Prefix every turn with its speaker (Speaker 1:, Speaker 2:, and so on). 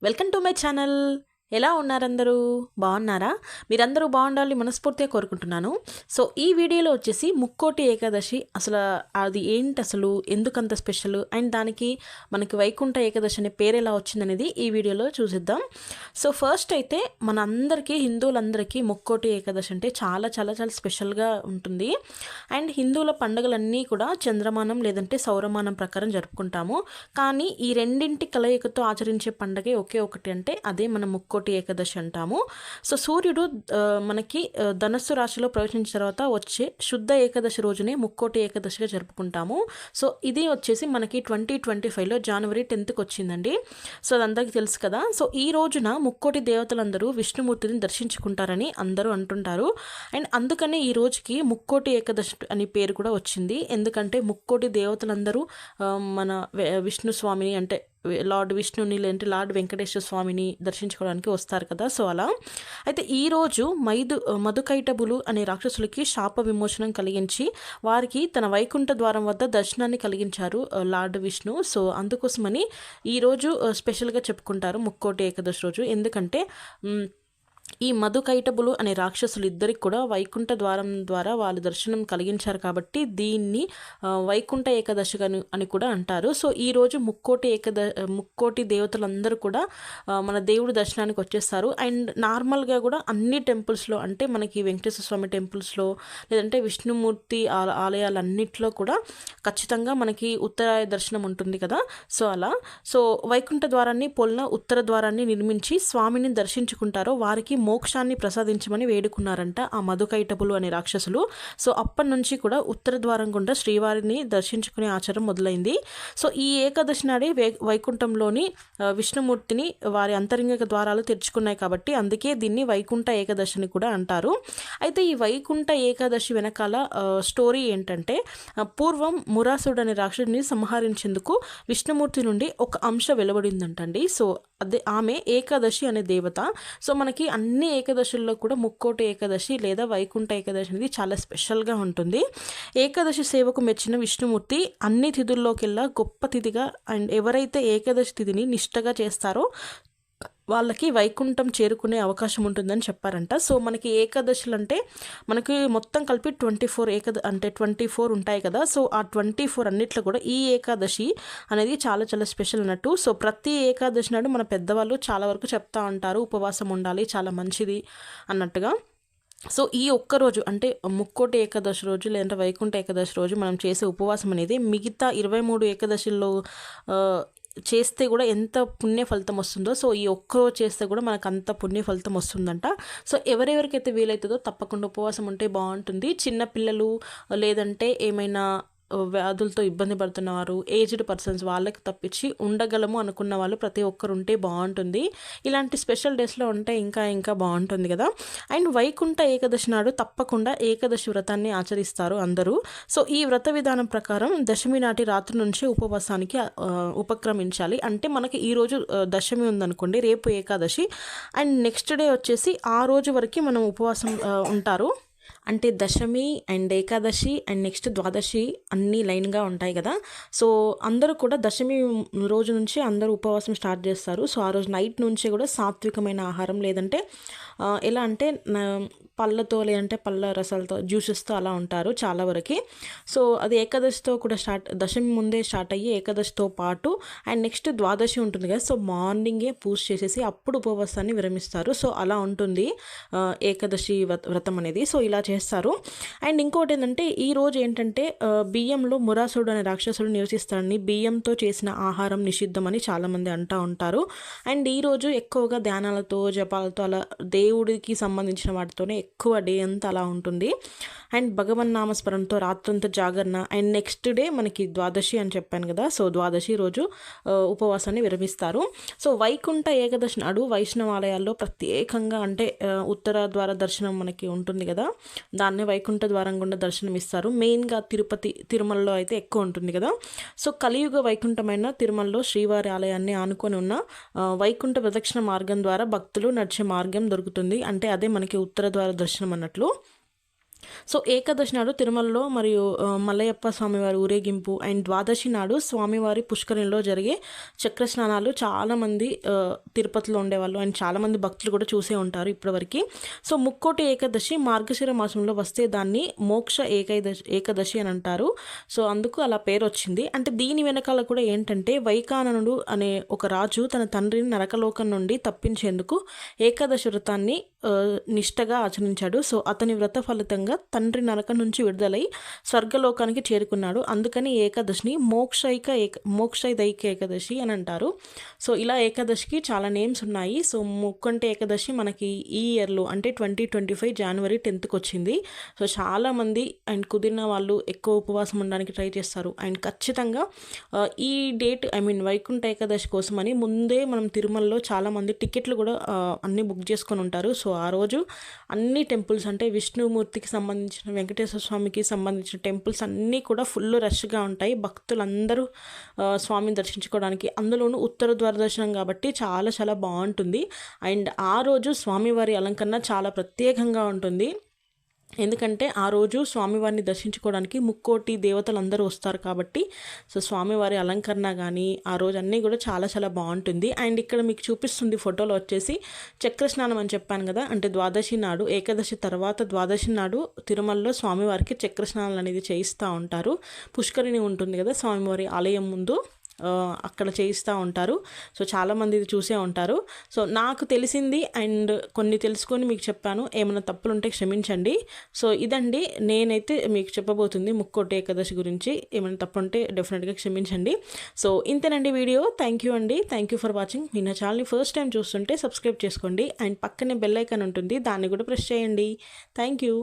Speaker 1: Welcome to my channel. ఎలా ఉన్నారందరూ? బాగున్నారా? మీరందరూ బాగుండాలి మనస్ఫూర్తిగా కోరుకుంటున్నాను. సో ఈ వీడియోలో వచ్చేసి ముక్కోటి ఏకాదశి అసలు అది ఏంటి, అసలు ఎందుకంత స్పెషల్, అండ్ దానికి మనకి వైకుంఠ ఏకాదశి అనే పేరు ఎలా వచ్చిందనేది ఈ వీడియోలో చూసిద్దాం. సో ఫస్ట్ అయితే మన అందరికీ, హిందువులందరికీ ముక్కోటి ఏకాదశి అంటే చాలా చాలా చాలా స్పెషల్గా ఉంటుంది. అండ్ హిందువుల పండుగలన్నీ కూడా చంద్రమానం లేదంటే సౌరమానం ప్రకారం జరుపుకుంటాము. కానీ ఈ రెండింటి కలయికతో ఆచరించే పండగే ఒకే ఒకటి, అంటే అదే మన ముక్కోటి ఏకాదశి అంటాము. సో సూర్యుడు మనకి ధనస్సు రాశిలో ప్రవేశించిన తర్వాత వచ్చే శుద్ధ ఏకాదశి రోజునే ముక్కోటి ఏకాదశిగా జరుపుకుంటాము. సో ఇది వచ్చేసి మనకి 2025లో జనవరి 10th వచ్చిందండి. సో అదందరికీ తెలుసు కదా. సో ఈ రోజున ముక్కోటి దేవతలందరూ విష్ణుమూర్తిని దర్శించుకుంటారని అందరూ అంటుంటారు. అండ్ అందుకనే ఈ రోజుకి ముక్కోటి ఏకాదశి అని పేరు కూడా వచ్చింది. ఎందుకంటే ముక్కోటి దేవతలందరూ మన విష్ణు స్వామిని, అంటే లార్డ్ విష్ణుని లేదంటే లార్డ్ వెంకటేశ్వర స్వామిని దర్శించుకోవడానికి వస్తారు కదా. సో అలా అయితే ఈరోజు మధుకైటబులు అనే రాక్షసులకి శాప విమోచనం కలిగించి వారికి తన వైకుంఠ ద్వారం వద్ద దర్శనాన్ని కలిగించారు లార్డ్ విష్ణు. సో అందుకోసమని ఈరోజు స్పెషల్గా చెప్పుకుంటారు ముక్కోటి ఏకాదశి రోజు. ఎందుకంటే ఈ మధుకైటబులు అనే రాక్షసులు ఇద్దరికి కూడా వైకుంఠ ద్వారం ద్వారా వాళ్ళ దర్శనం కలిగించారు కాబట్టి దీన్ని వైకుంఠ ఏకాదశి అని కూడా అంటారు. సో ఈరోజు ముక్కోటి దేవతలందరూ కూడా మన దేవుడి దర్శనానికి వచ్చేస్తారు. అండ్ నార్మల్గా కూడా అన్ని టెంపుల్స్లో, అంటే మనకి వెంకటేశ్వర స్వామి టెంపుల్స్లో లేదంటే విష్ణుమూర్తి ఆలయాలన్నింటిలో కూడా ఖచ్చితంగా మనకి ఉత్తరాయ దర్శనం ఉంటుంది కదా. సో అలా వైకుంఠ ద్వారాన్ని పోలిన ఉత్తర ద్వారాన్ని నిర్మించి స్వామిని దర్శించుకుంటారో వారికి మోక్షాన్ని ప్రసాదించమని వేడుకున్నారంట ఆ మధుకైటబులు అనే రాక్షసులు. సో అప్పటి నుంచి కూడా ఉత్తర ద్వారం గుండా శ్రీవారిని దర్శించుకునే ఆచారం మొదలైంది. సో ఈ ఏకాదశి నాడే వైకుంఠంలోని విష్ణుమూర్తిని వారి అంతరంగిక ద్వారాలు తెరుచుకున్నాయి కాబట్టి అందుకే దీన్ని వైకుంఠ ఏకాదశి అని కూడా అంటారు. అయితే ఈ వైకుంఠ ఏకాదశి వెనకాల స్టోరీ ఏంటంటే, పూర్వం మురాసుడు అనే రాక్షసుని సంహరించేందుకు విష్ణుమూర్తి నుండి ఒక అంశ వెలువడిందంటండి. సో అదే ఆమె ఏకాదశి అనే దేవత. సో మనకి అన్ని ఏకాదశుల్లో కూడా ముక్కోటి ఏకాదశి లేదా వైకుంఠ ఏకాదశి అనేది చాలా స్పెషల్గా ఉంటుంది. ఏకాదశి సేవకు మెచ్చిన విష్ణుమూర్తి అన్ని తిథుల్లోకెల్లా గొప్ప తిథిగా, అండ్ ఎవరైతే ఏకాదశి తిథిని నిష్టగా చేస్తారో వాళ్ళకి వైకుంఠం చేరుకునే అవకాశం ఉంటుందని చెప్పారంట. సో మనకి ఏకాదశులు అంటే మనకి మొత్తం కలిపి 24 ఉంటాయి కదా. సో ఆ 24 అన్నిట్లో కూడా ఈ ఏకాదశి అనేది చాలా చాలా స్పెషల్ అన్నట్టు. సో ప్రతి ఏకాదశి నాడు మన పెద్దవాళ్ళు చాలా వరకు చెప్తా ఉంటారు, ఉపవాసం ఉండాలి, చాలా మంచిది అన్నట్టుగా. సో ఈ ఒక్కరోజు అంటే ముక్కోటి ఏకాదశి రోజు లేదంటే వైకుంఠ ఏకాదశి రోజు మనం చేసే ఉపవాసం అనేది మిగతా 23 ఏకాదశిలో చేస్తే కూడా ఎంత పుణ్య ఫలితం వస్తుందో, సో ఈ ఒక్కరోజు చేస్తే కూడా మనకు అంత పుణ్య ఫలితం వస్తుందంట. సో ఎవరెవరికైతే వీలవుతుందో తప్పకుండా ఉపవాసం ఉంటే బాగుంటుంది. చిన్నపిల్లలు లేదంటే ఏమైనా వ్యాధులతో ఇబ్బంది పడుతున్నవారు, ఏజ్డ్ పర్సన్స్ వాళ్ళకి తప్పించి ఉండగలము అనుకున్న వాళ్ళు ప్రతి ఒక్కరు ఉంటే బాగుంటుంది. ఇలాంటి స్పెషల్ డేస్లో ఉంటే ఇంకా ఇంకా బాగుంటుంది కదా. అండ్ వైకుంఠ ఏకాదశి నాడు తప్పకుండా ఏకాదశి వ్రతాన్ని ఆచరిస్తారు అందరూ. సో ఈ వ్రత విధానం ప్రకారం దశమి నాటి రాత్రి నుంచి ఉపవాసానికి ఉపక్రమించాలి. అంటే మనకి ఈరోజు దశమి ఉందనుకోండి, రేపు ఏకాదశి, అండ్ నెక్స్ట్ డే వచ్చేసి ఆ రోజు వరకు మనం ఉపవాసం ఉంటారు. అంటే దశమి అండ్ ఏకాదశి అండ్ నెక్స్ట్ ద్వాదశి అన్నీ లైన్గా ఉంటాయి కదా. సో అందరూ కూడా దశమి రోజు నుంచి అందరూ ఉపవాసం స్టార్ట్ చేస్తారు. సో ఆ రోజు నైట్ నుంచే కూడా సాత్వికమైన ఆహారం, లేదంటే ఎలా అంటే పళ్ళతో లేదంటే పళ్ళ రసాలతో, జ్యూసెస్తో అలా ఉంటారు చాలా వరకు. సో అది ఏకాదశితో కూడా దశమి ముందే స్టార్ట్ అయ్యి ఏకాదశితో పాటు అండ్ నెక్స్ట్ ద్వాదశి ఉంటుంది కదా. సో మార్నింగే పూజ చేసేసి అప్పుడు ఉపవాసాన్ని విరమిస్తారు. సో అలా ఉంటుంది ఏకాదశి వ్రతం అనేది. సో ఇలా చేస్తారు. అండ్ ఇంకోటి ఏంటంటే ఈరోజు ఏంటంటే బియ్యంలో మురాసుడు అనే రాక్షసుడు నివసిస్తాడని, బియ్యంతో చేసిన ఆహారం నిషిద్ధమని చాలామంది అంటూ ఉంటారు. అండ్ ఈరోజు ఎక్కువగా ధ్యానాలతో జపాలతో అలా దేవుడికి సంబంధించిన వాటితోనే ఎక్కువ డే అంతా అలా ఉంటుంది. అండ్ భగవన్నామస్మరణతో రాత్రంతా జాగరణ. అండ్ నెక్స్ట్ డే మనకి ద్వాదశి అని చెప్పాను కదా. సో ద్వాదశి రోజు ఉపవాసాన్ని విరమిస్తారు. సో వైకుంఠ ఏకాదశి నాడు వైష్ణవాలయాల్లో ప్రత్యేకంగా, అంటే ఉత్తర ద్వార దర్శనం మనకి ఉంటుంది కదా, దాన్నే వైకుంఠ ద్వారం గుండా దర్శనం ఇస్తారు. మెయిన్గా తిరుమలలో అయితే ఎక్కువ ఉంటుంది కదా. సో కలియుగ వైకుంఠమైన తిరుమలలో శ్రీవారి ఆలయాన్ని ఆనుకొని ఉన్న వైకుంఠ ప్రదక్షిణ మార్గం ద్వారా భక్తులు నడిచే మార్గం దొరుకుతుంది. అంటే అదే మనకి ఉత్తర ద్వార దర్శనం అన్నట్లు. సో ఏకాదశి నాడు తిరుమలలో మరియు మల్లయ్యప్ప స్వామివారి ఊరేగింపు అండ్ ద్వాదశి నాడు స్వామివారి పుష్కరిణిలో జరిగే చక్ర స్నానాలు చాలామంది తిరుపతిలో ఉండేవాళ్ళు అండ్ చాలామంది భక్తులు కూడా చూసే ఉంటారు ఇప్పటివరకు. సో ముక్కోటి ఏకాదశి మార్గశిర మాసంలో వస్తే దాన్ని మోక్ష ఏకాదశి అని అంటారు. సో అందుకు అలా పేరు వచ్చింది. అంటే దీని వెనకాల కూడా ఏంటంటే వైకాననుడు అనే ఒక రాజు తన తండ్రిని నరకలోకం నుండి తప్పించేందుకు ఏకాదశి వ్రతాన్ని నిష్టగా ఆచరించాడు. సో అతని వ్రత ఫలితంగా తండ్రి నరకం నుంచి విడుదలై స్వర్గలోకానికి చేరుకున్నాడు. అందుకని ఏకాదశిని మోక్షదైక ఏకాదశి అని అంటారు. సో ఇలా ఏకాదశికి చాలా నేమ్స్ ఉన్నాయి. సో ముక్కంటి ఏకాదశి మనకి ఈ ఇయర్లో అంటే 2025 జనవరి 10th వచ్చింది. సో చాలామంది అండ్ కుదిరిన వాళ్ళు ఎక్కువ ఉపవాసం ఉండడానికి ట్రై చేస్తారు. అండ్ ఖచ్చితంగా ఈ డేట్ వైకుంఠ ఏకాదశి కోసమని ముందే మనం తిరుమలలో చాలామంది టికెట్లు కూడా అన్నీ బుక్ చేసుకొని ఉంటారు. సో ఆ రోజు అన్ని టెంపుల్స్ అంటే విష్ణుమూర్తికి సంబంధించిన వెంకటేశ్వర స్వామికి సంబంధించిన టెంపుల్స్ అన్నీ కూడా ఫుల్ రష్గా ఉంటాయి. భక్తులందరూ స్వామిని దర్శించుకోవడానికి, అందులోనూ ఉత్తర ద్వార దర్శనం కాబట్టి చాలా చాలా బాగుంటుంది. అండ్ ఆ రోజు స్వామివారి అలంకరణ చాలా ప్రత్యేకంగా ఉంటుంది. ఎందుకంటే ఆ రోజు స్వామివారిని దర్శించుకోవడానికి ముక్కోటి దేవతలు అందరూ వస్తారు కాబట్టి సో స్వామివారి అలంకరణ కానీ ఆ రోజు అన్నీ కూడా చాలా చాలా బాగుంటుంది. అండ్ ఇక్కడ మీకు చూపిస్తుంది ఫోటోలో వచ్చేసి చక్రస్నానం అని చెప్పాను కదా, అంటే ద్వాదశి నాడు ఏకాదశి తర్వాత ద్వాదశి నాడు తిరుమలలో స్వామివారికి చక్రస్నానాలు అనేది చేయిస్తూ ఉంటారు. పుష్కరిణి ఉంటుంది కదా స్వామివారి ఆలయం ముందు, అక్కడ చేయిస్తూ ఉంటారు. సో చాలామంది ఇది చూసే ఉంటారు. సో నాకు తెలిసింది అండ్ కొన్ని తెలుసుకొని మీకు చెప్పాను. ఏమైనా తప్పులు ఉంటే క్షమించండి. సో ఇదండి నేనైతే మీకు చెప్పబోతుంది ముక్కోటి ఏకాదశి గురించి. ఏమైనా తప్పు ఉంటే డెఫినెట్గా క్షమించండి. సో ఇంతేనండి వీడియో. థ్యాంక్ యూ అండి. Thank you for watching. మీ నా ఛానల్ని ఫస్ట్ టైం చూస్తుంటే సబ్స్క్రైబ్ చేసుకోండి అండ్ పక్కనే బెల్ ఐకాన్ ఉంటుంది, దాన్ని కూడా ప్రెస్ చేయండి. Thank you.